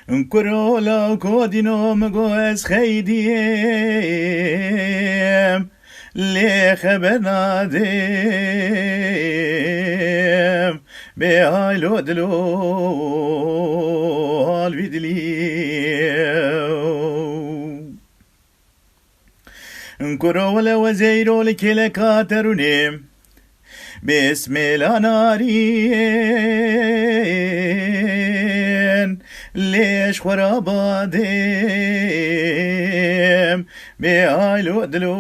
كرولا كودينو مجوز خيديم لي خبرنا ديم بهايلو دلو الفيدليو كرولا وزيرو لكلا كاترونيم بسم الانارين ليش خراباديم بهايلو دلو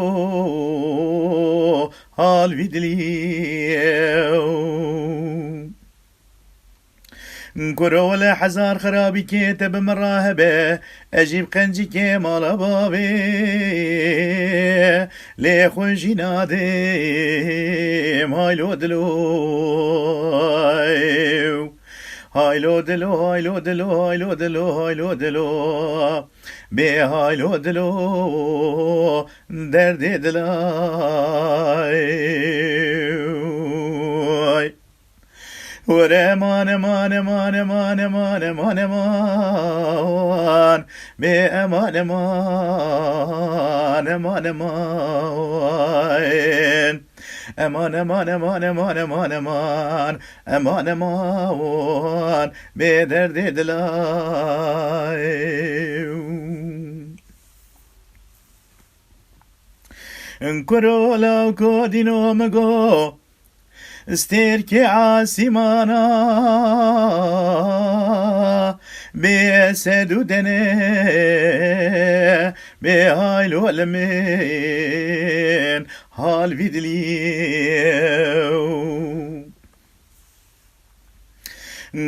هالفيدليو كرولا حزار خرابي كتب مراهبة أجيب قنجي كمال بابي لي خوشي نادم هايلو دلو هايلو دلو هايلو دلو هايلو دلو هايلو دلو بهايلو دلو درد دلاي ورمان مان مان مان مان مان مان بأمان مان مان مان امان امان امان امان امان امان امان امان به درد دلای کرولا کودینو مگو استركي عاسمانا بيسد دنه بهايلو المين هال فيدليو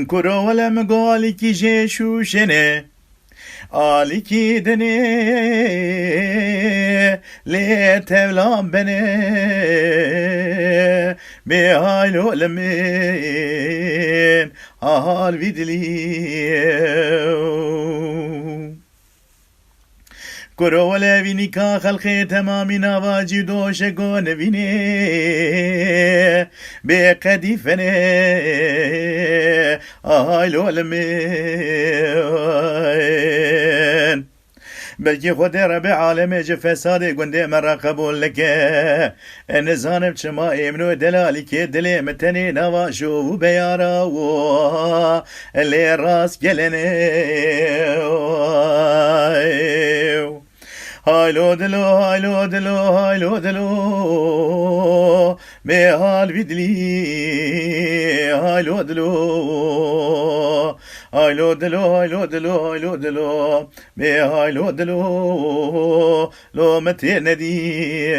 كرولا مقالي كي جيشو شنه آلیکی دنی لی تولام بنی به هایلو لمین حال ویدلیو كرولا ويني كا خلقي تمامي نواجي دوش قون ويني بقدي فني آهايلو لمين بلكي خود ربي عالمي جو فسادي قندي مرة قبول لك نزانم چما امنو دلالي كي دلي متني نواشو بيارا اللي راس قلني هايلو دلو هايلو دلو هايلو دلو بهال فيدلي هايلو دلو هايلو دلو هايلو دلو هايلو دلو بهايلو دلو لو متي ندي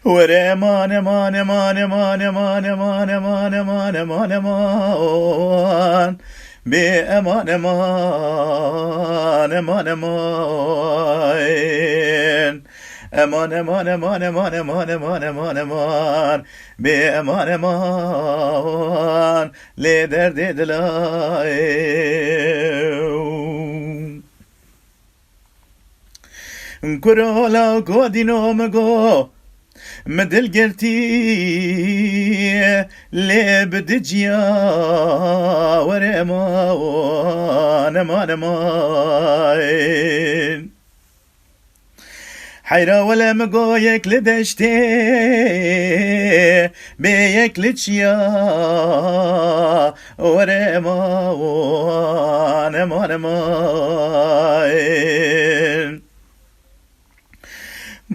ورا مان مان مان مان مان مان مان مان مان مان بأمان أمان أمان أمان أمان أمان أمان أمان أمان أمان أمان أمان بأمان أمان لدرد دلاي كرولا كودينو مگو مدل قرتي لبدجيا ورما ونما نماين حيرا ولا مقويك لدشتي بيك لتشيا ورما ونما نماين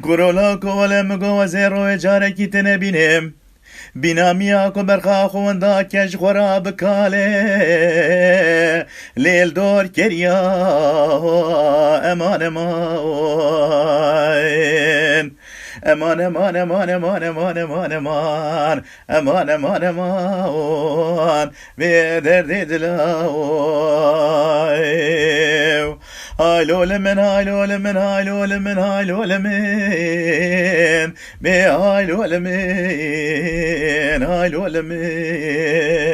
كرولا كولا مگو زيرو اجاره کی تنبینم بینامیا کو برخا خوندا کش خورا بکاله لیل دور کریا امان امان امان امان امان امان امان امان امان امان امان امان به درد دلاو هايلو لمن هايلو لمن هايلو لمن هايلو لمن بهايلو لمن هايلو لمن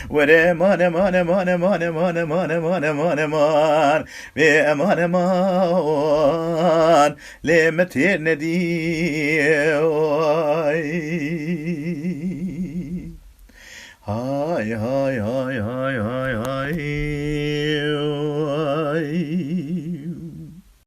ورا مان مان مان مان مان مان مان مان مان بأمان مان لمتي ندي Hay hay hay hay hay hay.